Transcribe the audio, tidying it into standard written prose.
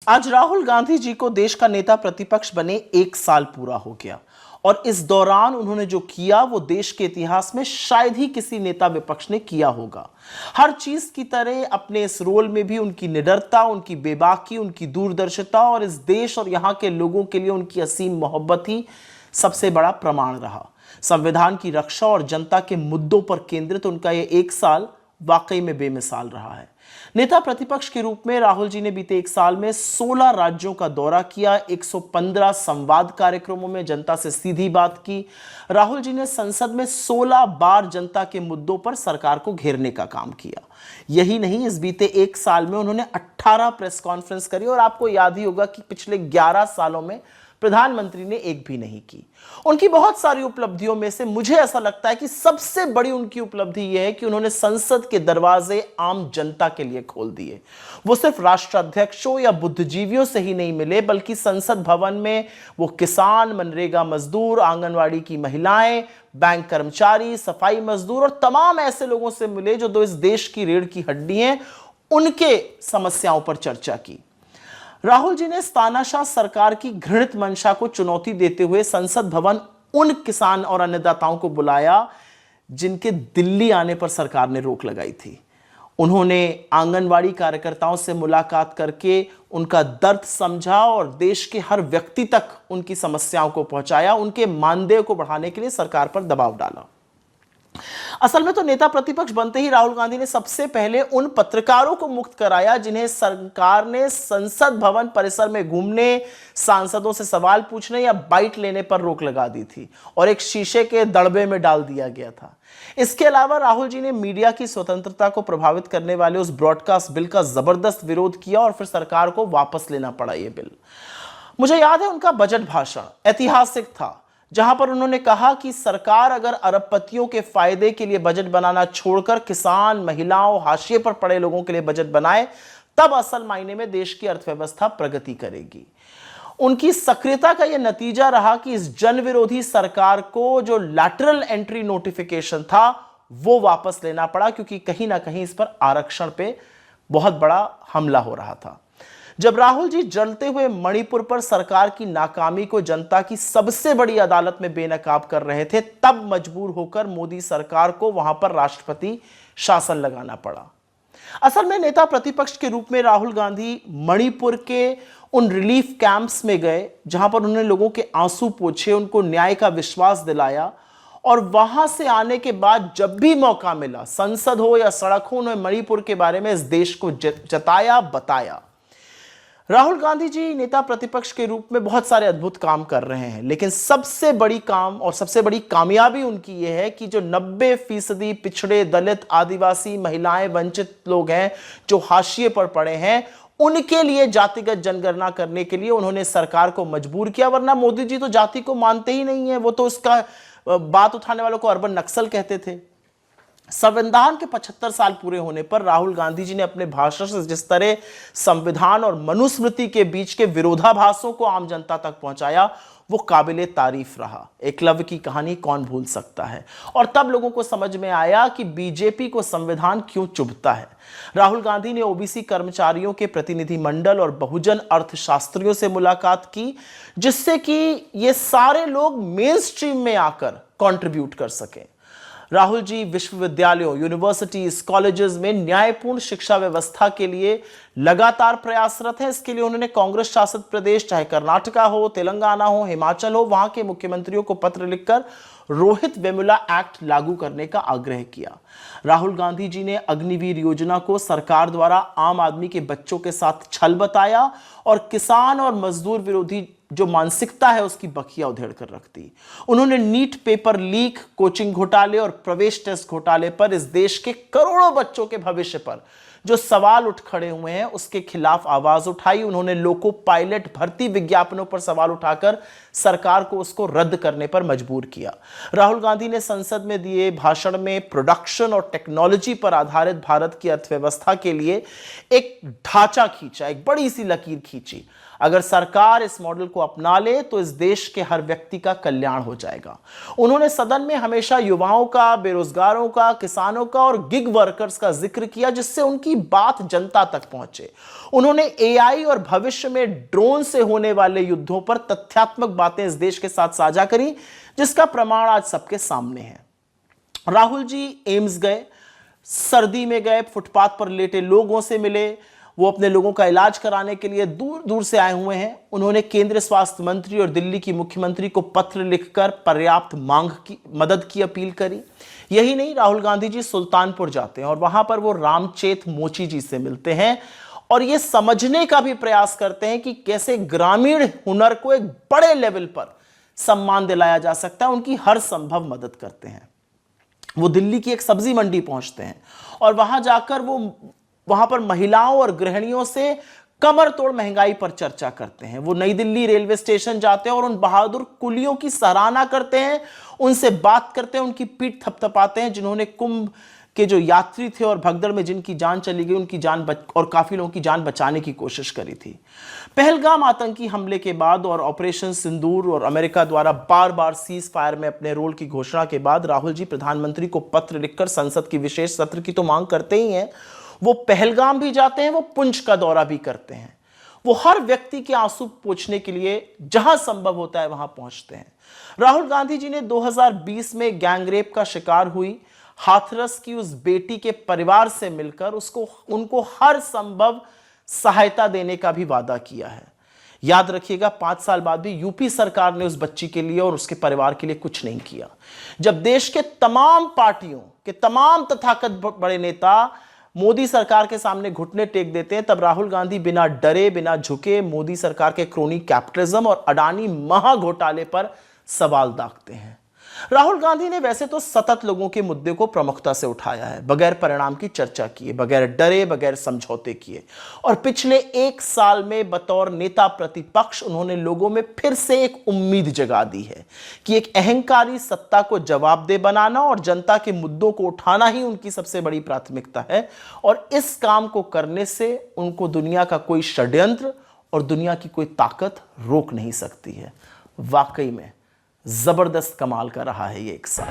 आज राहुल गांधी जी को देश का नेता प्रतिपक्ष बने 1 साल पूरा हो गया और इस दौरान उन्होंने जो किया वो देश के इतिहास में शायद ही किसी नेता विपक्ष ने किया होगा। हर चीज की तरह अपने इस रोल में भी उनकी निडरता, उनकी बेबाकी, उनकी दूरदर्शिता और इस देश और यहां के लोगों के लिए उनकी असीम मोहब्बत ही सबसे बड़ा प्रमाण रहा। संविधान की रक्षा और जनता के मुद्दों पर केंद्रित उनका यह 1 साल वाकई में बेमिसाल रहा है। नेता प्रतिपक्ष के रूप में राहुल जी ने बीते 1 साल में 16 राज्यों का दौरा किया, 115 संवाद कार्यक्रमों में जनता से सीधी बात की। राहुल जी ने संसद में 16 बार जनता के मुद्दों पर सरकार को घेरने का काम किया। यही नहीं, इस बीते 1 साल में उन्होंने 18 प्रेस कॉन्फ्रेंस करी और आपको याद ही होगा कि पिछले 11 सालों में प्रधानमंत्री ने एक भी नहीं की। उनकी बहुत सारी उपलब्धियों में से मुझे ऐसा लगता है कि सबसे बड़ी उनकी उपलब्धि यह है कि उन्होंने संसद के दरवाजे आम जनता के लिए खोल दिए। वो सिर्फ राष्ट्राध्यक्षों या बुद्धिजीवियों से ही नहीं मिले, बल्कि संसद भवन में वो किसान, मनरेगा मजदूर, आंगनवाड़ी की महिलाएं, बैंक कर्मचारी, सफाई मजदूर और तमाम ऐसे लोगों से मिले जो इस देश की रीढ़ की हड्डी हैं। उनके समस्याओं पर चर्चा की। राहुल जी ने तानाशाह सरकार की घृणित मंशा को चुनौती देते हुए संसद भवन उन किसान और अन्नदाताओं को बुलाया जिनके दिल्ली आने पर सरकार ने रोक लगाई थी। उन्होंने आंगनवाड़ी कार्यकर्ताओं से मुलाकात करके उनका दर्द समझा और देश के हर व्यक्ति तक उनकी समस्याओं को पहुंचाया। उनके मानदेय को बढ़ाने के लिए सरकार पर दबाव डाला। असल में तो नेता प्रतिपक्ष बनते ही राहुल गांधी ने सबसे पहले उन पत्रकारों को मुक्त कराया जिन्हें सरकार ने संसद भवन परिसर में घूमने, सांसदों से सवाल पूछने या बाइट लेने पर रोक लगा दी थी और एक शीशे के दड़बे में डाल दिया गया था। इसके अलावा राहुल जी ने मीडिया की स्वतंत्रता को प्रभावित करने वाले उस ब्रॉडकास्ट बिल का जबरदस्त विरोध किया और फिर सरकार को वापस लेना पड़ा यह बिल। मुझे याद है उनका बजट भाषण ऐतिहासिक था, जहां पर उन्होंने कहा कि सरकार अगर अरबपतियों के फायदे के लिए बजट बनाना छोड़कर किसान, महिलाओं, हाशिए पर पड़े लोगों के लिए बजट बनाए, तब असल मायने में देश की अर्थव्यवस्था प्रगति करेगी। उनकी सक्रियता का यह नतीजा रहा कि इस जन विरोधी सरकार को जो लैटरल एंट्री नोटिफिकेशन था वो वापस लेना पड़ा, क्योंकि कहीं ना कहीं इस पर आरक्षण पे बहुत बड़ा हमला हो रहा था। जब राहुल जी जलते हुए मणिपुर पर सरकार की नाकामी को जनता की सबसे बड़ी अदालत में बेनकाब कर रहे थे, तब मजबूर होकर मोदी सरकार को वहां पर राष्ट्रपति शासन लगाना पड़ा। असल में नेता प्रतिपक्ष के रूप में राहुल गांधी मणिपुर के उन रिलीफ कैंप्स में गए जहां पर उन्होंने लोगों के आंसू पोंछे, उनको न्याय का विश्वास दिलाया और वहां से आने के बाद जब भी मौका मिला, संसद हो या सड़क हो, उन्होंने मणिपुर के बारे में इस देश को जताया, बताया। राहुल गांधी जी नेता प्रतिपक्ष के रूप में बहुत सारे अद्भुत काम कर रहे हैं, लेकिन सबसे बड़ी काम और सबसे बड़ी कामयाबी उनकी यह है कि जो 90% पिछड़े, दलित, आदिवासी, महिलाएं, वंचित लोग हैं जो हाशिए पर पड़े हैं, उनके लिए जातिगत जनगणना करने के लिए उन्होंने सरकार को मजबूर किया। वरना मोदी जी तो जाति को मानते ही नहीं है, वो तो उसका बात उठाने वालों को अर्बन नक्सल कहते थे। संविधान के 75 साल पूरे होने पर राहुल गांधी जी ने अपने भाषण से जिस तरह संविधान और मनुस्मृति के बीच के विरोधाभासों को आम जनता तक पहुंचाया, वो काबिले तारीफ रहा। एकलव्य की कहानी कौन भूल सकता है। और तब लोगों को समझ में आया कि बीजेपी को संविधान क्यों चुभता है। राहुल गांधी ने ओबीसी कर्मचारियों के प्रतिनिधि मंडल और बहुजन अर्थशास्त्रियों से मुलाकात की, जिससे कि ये सारे लोग मेन स्ट्रीम में आकर कंट्रीब्यूट कर सकें। राहुल जी विश्वविद्यालयों, यूनिवर्सिटीज, कॉलेजेस में न्यायपूर्ण शिक्षा व्यवस्था के लिए लगातार प्रयासरत हैं। इसके लिए उन्होंने कांग्रेस शासित प्रदेश, चाहे कर्नाटका हो, तेलंगाना हो, हिमाचल हो, वहां के मुख्यमंत्रियों को पत्र लिखकर रोहित वेमुला एक्ट लागू करने का आग्रह किया। राहुल गांधी जी ने अग्निवीर योजना को सरकार द्वारा आम आदमी के बच्चों के साथ छल बताया और किसान और मजदूर विरोधी जो मानसिकता है उसकी बखिया उधेड़ कर रख दी। उन्होंने नीट पेपर लीक, कोचिंग घोटाले और प्रवेश टेस्ट घोटाले पर इस देश के करोड़ों बच्चों के भविष्य पर जो सवाल उठ खड़े हुए हैं उसके खिलाफ आवाज उठाई। उन्होंने लोको पायलट भर्ती विज्ञापनों पर सवाल उठाकर सरकार को उसको रद्द करने पर मजबूर किया। राहुल गांधी ने संसद में दिए भाषण में प्रोडक्शन और टेक्नोलॉजी पर आधारित भारत की अर्थव्यवस्था के लिए एक ढांचा खींचा, एक बड़ी सी लकीर खींची। अगर सरकार इस मॉडल को अपना ले तो इस देश के हर व्यक्ति का कल्याण हो जाएगा। उन्होंने सदन में हमेशा युवाओं का, बेरोजगारों का, किसानों का और गिग वर्कर्स का जिक्र किया, जिससे उनकी उनकी बात जनता तक पहुंचे। उन्होंने एआई और भविष्य में ड्रोन से होने वाले युद्धों पर तथ्यात्मक बातें इस देश के साथ साझा करी, जिसका प्रमाण आज सबके सामने है। राहुल जी एम्स गए, सर्दी में गए, फुटपाथ पर लेटे लोगों से मिले, वो अपने लोगों का इलाज कराने के लिए दूर दूर से आए हुए हैं। उन्होंने केंद्रीय स्वास्थ्य मंत्री और दिल्ली की मुख्यमंत्री को पत्र लिखकर पर्याप्त मदद की अपील करी। यही नहीं, राहुल गांधी जी सुल्तानपुर जाते हैं और वहां पर वो रामचेत मोची जी से मिलते हैं और ये समझने का भी प्रयास करते हैं कि कैसे ग्रामीण हुनर को एक बड़े लेवल पर सम्मान दिलाया जा सकता है। उनकी हर संभव मदद करते हैं। वो दिल्ली की एक सब्जी मंडी पहुंचते हैं और वहां जाकर वो वहां पर महिलाओं और गृहिणियों से कमर तोड़ महंगाई पर चर्चा करते हैं। वो नई दिल्ली रेलवे स्टेशन जाते हैं और उन बहादुर कुलियों की सराहना करते हैं, उनसे बात करते हैं, उनकी पीठ थपथपाते हैं जिन्होंने कुंभ के जो यात्री थे और भगदड़ में जिनकी जान चली गई, उनकी जान और काफी लोगों की जान बचाने की कोशिश करी थी। पहलगाम आतंकी हमले के बाद और ऑपरेशन सिंदूर और अमेरिका द्वारा बार बार सीज फायर में अपने रोल की घोषणा के बाद राहुल जी प्रधानमंत्री को पत्र लिखकर संसद की विशेष सत्र की तो मांग करते ही हैं, वो पहलगाम भी जाते हैं, वो पुंछ का दौरा भी करते हैं। वो हर व्यक्ति के आंसू पोंछने के लिए जहां संभव होता है वहां पहुंचते हैं। राहुल गांधी जी ने 2020 में गैंगरेप का शिकार हुई हाथरस की उस बेटी के परिवार से मिलकर उनको हर संभव सहायता देने का भी वादा किया है। याद रखिएगा, 5 साल बाद भी यूपी सरकार ने उस बच्ची के लिए और उसके परिवार के लिए कुछ नहीं किया। जब देश के तमाम पार्टियों के तमाम तथाकथित बड़े नेता मोदी सरकार के सामने घुटने टेक देते हैं, तब राहुल गांधी बिना डरे बिना झुके मोदी सरकार के क्रोनी कैपिटलिज्म और अडानी महाघोटाले पर सवाल दागते हैं। राहुल गांधी ने वैसे तो सतत लोगों के मुद्दे को प्रमुखता से उठाया है, बगैर परिणाम की चर्चा किए, बगैर डरे, बगैर समझौते किए। और पिछले 1 साल में बतौर नेता प्रतिपक्ष उन्होंने लोगों में फिर से एक उम्मीद जगा दी है कि एक अहंकारी सत्ता को जवाबदेह बनाना और जनता के मुद्दों को उठाना ही उनकी सबसे बड़ी प्राथमिकता है। और इस काम को करने से उनको दुनिया का कोई षड्यंत्र और दुनिया की कोई ताकत रोक नहीं सकती है। वाकई में जबरदस्त कमाल का रहा है ये 1 साल।